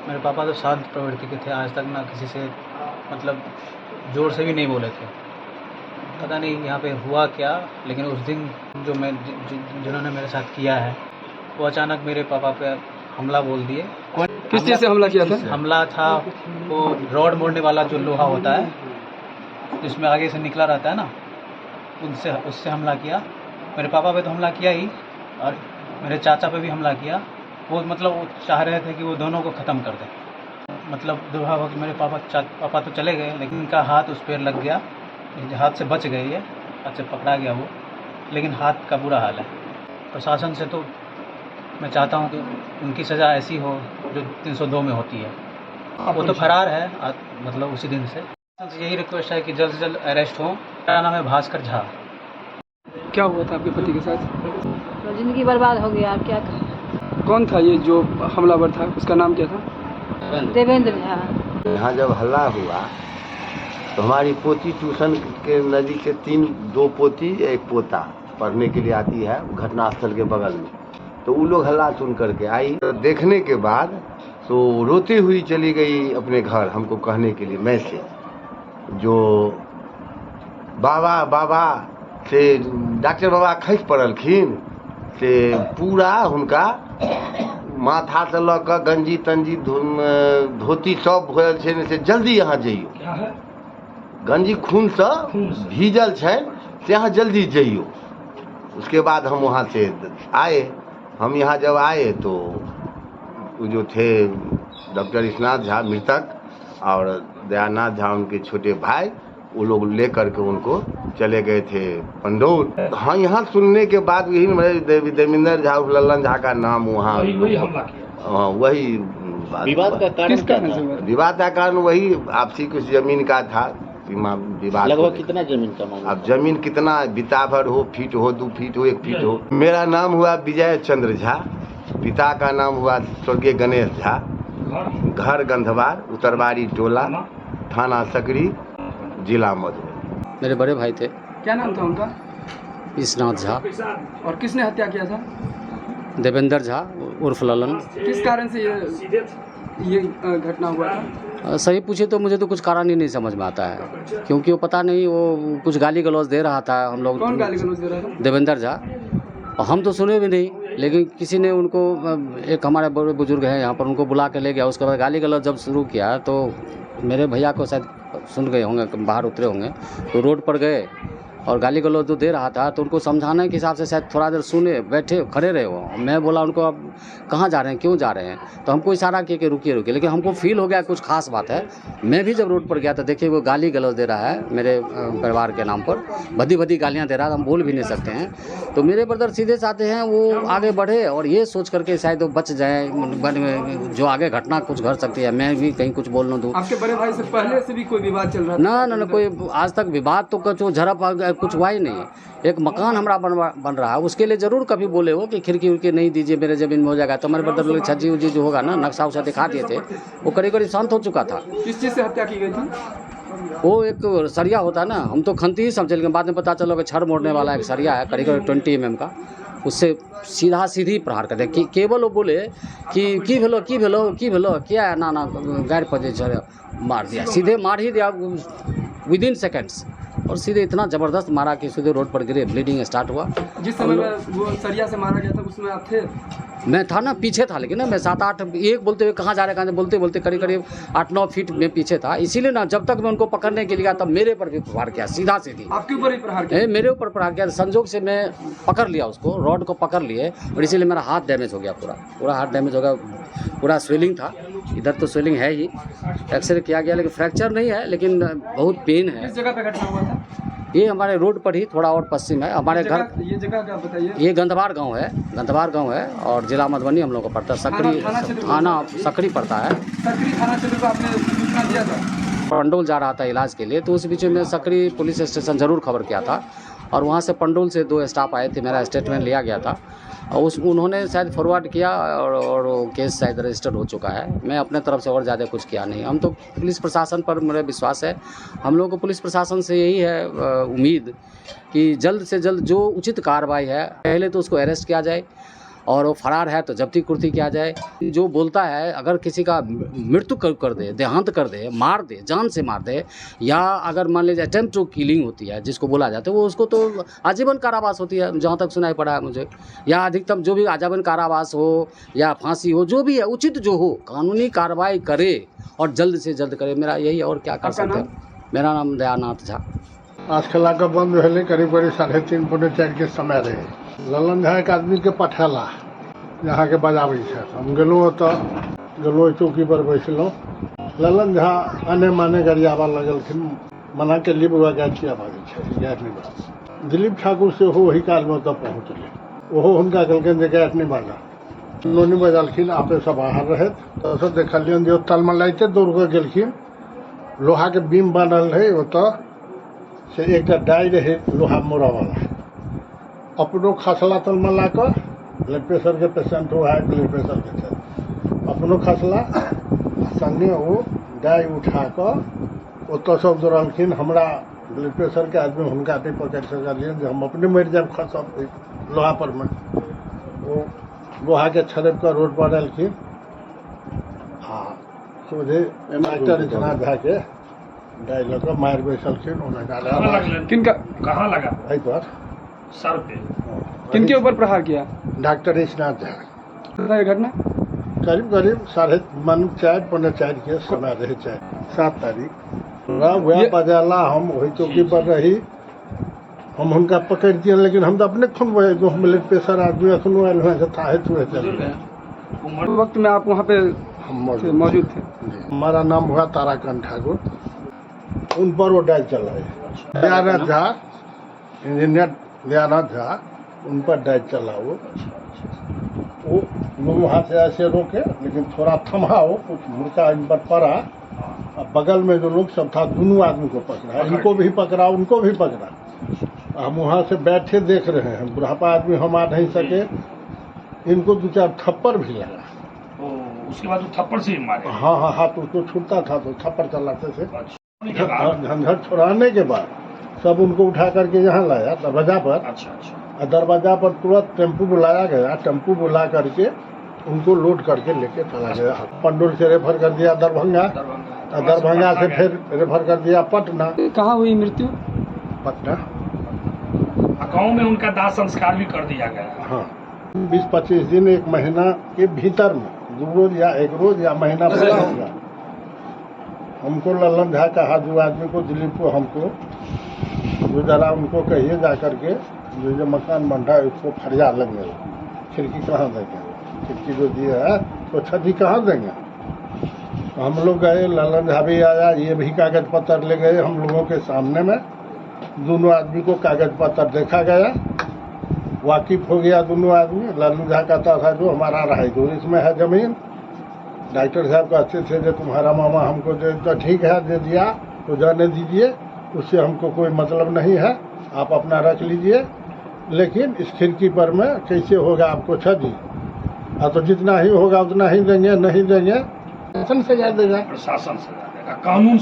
मेरे पापा तो शांत प्रवृत्ति के थे, आज तक ना किसी से मतलब ज़ोर से भी नहीं बोले थे। पता नहीं यहाँ पे हुआ क्या, लेकिन उस दिन जो मैं जिन्होंने मेरे साथ किया है वो अचानक मेरे पापा पे हमला बोल दिए। किस चीज़ से हमला किया था? हमला था वो रॉड मोड़ने वाला जो लोहा होता है जिसमें आगे से निकला रहता है ना, उससे हमला किया। मेरे पापा पे तो हमला किया ही, और मेरे चाचा पे भी हमला किया। वो मतलब वो चाह रहे थे कि वो दोनों को ख़त्म कर दें। मतलब दुर्भाग्य मेरे पापा तो चले गए, लेकिन उनका हाथ उस पर लग गया, हाथ से बच गए, ये हाथ से पकड़ा गया वो, लेकिन हाथ का बुरा हाल है। प्रशासन से तो मैं चाहता हूँ कि उनकी सज़ा ऐसी हो जो 302 में होती है। वो तो फरार है मतलब उसी दिन से। यही रिक्वेस्ट है कि जल्द से जल्द अरेस्ट हो। मेरा नाम है भास्कर झा। क्या हुआ था आपके पति के साथ? तो ज़िंदगी बर्बाद हो गया, क्या करें। कौन था ये जो हमलावर था, उसका नाम क्या था? देवेंद्र झा। यहाँ जब हल्ला हुआ तो हमारी पोती ट्यूशन के नज़दीक से दो पोती एक पोता पढ़ने के लिए आती है घटनास्थल के बगल में। तो वो लोग हल्ला सुन करके आई, तो देखने के बाद तो रोती हुई चली गई अपने घर हमको कहने के लिए। मैं से जो बाबा बाबा से डॉक्टर बाबा खसि पड़लखिन से पूरा हुनका माथा से लऽ कऽ गंजी तंजी धोती सब भोल छै से जल्दी यहाँ जइयो, गंजी खून से भीजल छै से यहाँ जल्दी जइयो। उसके बाद हम वहाँ से आए। हम यहाँ जब आए तो वो जो थे डॉक्टर ईशनाथ झा मृतक और दयानाथ झा उनके छोटे भाई, वो लोग ले करके उनको चले गए थे पंडौल। हाँ, यहाँ सुनने के बाद यही मेरे देवेंद्र झा लल्लन झा का नाम वहाँ वही विवाद का कारण क्या था? विवाद का कारण वही आपसी कुछ जमीन का था, विवाद। लगभग कितना जमीन का मामला? अब जमीन कितना बिता भर हो, फीट हो, 2 फीट हो, 1 फीट हो। मेरा नाम हुआ विजय चंद्र झा, पिता का नाम हुआ स्वर्गीय गणेश झा, घर गंधवार, उत्तरवाड़ी टोला, थाना सकरी, जिला मधुबनी। मेरे बड़े भाई थे। क्या नाम था उनका? ईशनाथ झा। और किसने हत्या किया था? देवेंद्र झा उर्फ ललन। किस कारण से ये घटना हुआ था? सही पूछे तो मुझे तो कुछ कारण ही नहीं समझ में आता है, क्योंकि वो पता नहीं, वो कुछ गाली गलौज दे रहा था हम लोग। कौन गाली गलौज दे रहा था? देवेंद्र झा। हम तो सुने भी नहीं, लेकिन किसी ने उनको, एक हमारे बड़े बुजुर्ग हैं यहाँ पर, उनको बुला के ले गया। उसके बाद गाली गलौज जब शुरू किया तो मेरे भैया को शायद सुन गए होंगे, बाहर उतरे होंगे, तो रोड पर गए और गाली गलौज जो दे रहा था तो उनको समझाने के हिसाब से शायद थोड़ा देर सुने, बैठे खड़े रहे वो। मैं बोला उनको, अब कहाँ जा रहे हैं, क्यों जा रहे हैं? तो हमको इशारा किए कि रुकिए रुकिए, लेकिन हमको फील हो गया कुछ खास बात है। मैं भी जब रोड पर गया तो देखिए वो गाली गलौज दे रहा है मेरे परिवार के नाम पर, भद्दी भद्दी गालियाँ दे रहा है, हम बोल भी नहीं सकते हैं। तो मेरे ब्रदर सीधे साधे हैं, वो आगे बढ़े और ये सोच करके शायद वो बच जाए, जो आगे घटना कुछ घट सकती है, मैं भी कहीं कुछ बोल न दूँ। आपके बड़े भाई से पहले से भी कोई विवाद चल रहा था? ना, कोई आज तक विवाद तो कुछ झड़प कुछ हुआ ही नहीं। एक मकान हमारा बन रहा है, उसके लिए ज़रूर कभी बोले हो कि खिड़की उड़की नहीं दीजिए, मेरे ज़मीन में हो जाएगा। तो हमारे बर्दर लोग छज्जी उज्जी जो होगा ना, नक्शा उसा दिखा दिए थे, वो करीब करीब शांत हो चुका था। किस चीज़ से हत्या की गई थी? वो एक सरिया होता है ना, हम तो खंती ही समझे, लेकिन बाद में पता चला कि छड़ मोड़ने वाला एक सरिया है करीब करीब 20 mm का, उससे सीधी प्रहार कर दिया। केवल वो बोले कि की भेलो क्या है, ना गैर पर मार दिया, सीधे मार ही दिया विदिन सेकेंड्स, और सीधे इतना ज़बरदस्त मारा कि सीधे रोड पर गिरे, ब्लीडिंग स्टार्ट हुआ। जिस समय में वो सरिया से मारा गया था उसमें आप थे? मैं था ना, पीछे था, लेकिन ना मैं 7-8 एक बोलते हुए कहाँ जा रहे हैं, बोलते बोलते करीब करीब 8-9 फीट में पीछे था। इसीलिए ना जब तक मैं उनको पकड़ने के लिए तब मेरे पर भी प्रहार किया, सीधा सीधी। आपके ऊपर ही प्रहार किया? मेरे ऊपर प्रहार किया। संजोग से मैं पकड़ लिया उसको, रॉड को पकड़ लिए, और इसीलिए मेरा हाथ डैमेज हो गया, पूरा हाथ डैमेज हो गया, पूरा स्वेलिंग था। इधर तो स्वेलिंग है ही, एक्सरे किया गया, लेकिन फ्रैक्चर नहीं है, लेकिन बहुत पेन है। किस जगह पे घटना हुआ था? ये हमारे रोड पर ही थोड़ा और पश्चिम है हमारे घर। ये जगह क्या बताइए? ये गंधवार गांव है, और जिला मधुबनी हम लोग को पड़ता है। सकरी थाना सकरी पड़ता है। सकरी थाना क्षेत्र को आपने सूचना दिया था? पंडौल जा रहा था इलाज के लिए, तो उस बीच में सकरी पुलिस स्टेशन ज़रूर खबर किया था, और वहाँ से पंडौल से 2 स्टाफ आए थे, मेरा स्टेटमेंट लिया गया था, और उन्होंने शायद फॉरवर्ड किया, और केस शायद रजिस्टर्ड हो चुका है। मैं अपने तरफ से और ज़्यादा कुछ किया नहीं। हम तो पुलिस प्रशासन पर मेरा विश्वास है, हम लोगों को पुलिस प्रशासन से यही है उम्मीद कि जल्द से जल्द जो उचित कार्रवाई है, पहले तो उसको अरेस्ट किया जाए, और वो फरार है तो जब्ती कुर्ती किया जाए। जो बोलता है अगर किसी का मृत्यु कर दे, देहांत कर दे, मार दे, जान से मार दे, या अगर मान लीजिए अटेम्प्ट टू किलिंग होती है जिसको बोला जाता है, वो उसको तो आजीवन कारावास होती है जहाँ तक सुनाई पड़ा है मुझे, या अधिकतम जो भी आजीवन कारावास हो या फांसी हो, जो भी है उचित जो हो कानूनी कार्रवाई करे और जल्द से जल्द करे। मेरा यही और क्या कर सकते हैं। मेरा नाम दयानाथ झा। आज खेला के बंद भेले करीब करीब 3:30 पौने 4 के समय रहे। ललन झा एक आदमी के पठेला यहाँ के बजाबै छै। हम गेलहुँ ओतऽ, गेलहुँ चौकी पर बैसलहुँ। ललन झा आने माने गरियाबा लगलखिन, मना के लिए बुआ गाय छिया भागे छै गैस नहीं बाज। दिलीप ठाकुर से हो वही काल में ओतऽ पहुँचले, ओहो हुनका कहलखिन जे गैस नहीं बाजा, लोनी बजलखिन। आपे सब बाहर रहत तऽ देखलियन जे तलमलाइते दौड़ कऽ गेलखिन। लोहा के बीम बनल रहे ओतऽ से एक डाई रहे लोहा मोड़ा वाला, अपनो खसला तलमला कर ब्लड प्रेशर के पेशेंट हो, हाई ब्लड प्रेशर के छै, अपनो खसला संगे वो डाई उठा कर ओतऽ सब दौड़लखिन। हमरा ब्लड प्रेशर के आदमी हुनका नहीं पकड़ सकलियन जे हम अपने मर जाब खसब लोहा पर में। वो लोहा के छड़प कर रोड पर एलखिन आ सोझे डॉक्टर इतना झा के डाई लऽ कऽ मारि बैसलखिन। किनका कहाँ लगा? एहि पर सर पे। किनके ऊपर प्रहार किया? डॉक्टर इस्नाथ झा। ये घटना करीब करीब 4:30 पौने 4 के समय रहे, 7 तारीख वह बजाला। हम वही चौकी पर रही, हम हुनका पकड़ दिए, लेकिन हम तो अपने खून बहे जो हम ब्लड प्रेशर आदमी अखनो आयल हुए थाहे चुहे चले। वक्त में आप वहाँ पे हम मौजूद थे। हमारा नाम हुआ ताराकांत ठाकुर। उन पर वो डायल चल रहा है। दयानाथ झा, इंजीनियर दयानाथ झा, उन पर डायल चला। वो वहाँ से ऐसे रोके, लेकिन थोड़ा थमा, वो कुछ मुर्गा इन पर पड़ा। बगल में जो लोग सब था दोनों आदमी को पकड़ा, इनको भी पकड़ा उनको भी पकड़ा। हम वहाँ से बैठे देख रहे हैं, बुढ़ापा आदमी हम आ नहीं सके। इनको 2-4 थप्पड़ भी लगा। उसके बाद थप्पड़ से मारे? हाँ, हाथ उसको छूटता था तो थप्पड़ चलाते थे। झंझट छुड़ाने के बाद सब उनको उठा करके यहाँ लाया दरवाजा पर। अच्छा। दरवाजा पर तुरंत टेम्पू बुलाया गया, टेम्पू बुला करके उनको लोड करके लेके चला गया। पंडुल से रेफर कर दिया दरभंगा, दरभंगा से फिर रेफर कर दिया पटना। कहाँ हुई मृत्यु? पटना। गाँव में उनका दाह संस्कार भी कर दिया गया। हाँ, 20-25 दिन, 1 महीना के भीतर में 2 रोज या 1 रोज या महीना पूरा होगा। हमको ललन झा कहा, जो आदमी को, दिलीप को, हमको जो जरा उनको कहिए जा करके जो मकान बन रहा है उसको फरिया लगे, खिड़की कहाँ देंगे, खिड़की जो दिए है तो छत कहाँ देंगे। हम लोग गए, ललन झा भी आया, ये भी कागज पत्र ले गए हम लोगों के सामने में। दोनों आदमी को कागज पत्र देखा गया, वाकिफ हो गया दोनों आदमी। ललन झा कहता था जो हमारा 2.5 दूर इसमें है जमीन। डॉक्टर साहब कहते थे जो तुम्हारा मामा हमको दे तो ठीक है, दे दिया तो जाने दीजिए, उससे हमको कोई मतलब नहीं है, आप अपना रख लीजिए। लेकिन इस खिड़की पर में कैसे होगा आपको छजी, तो जितना ही होगा उतना ही देंगे, नहीं देंगे प्रशासन सजा देगा। प्रशासन सजा देगा, कानून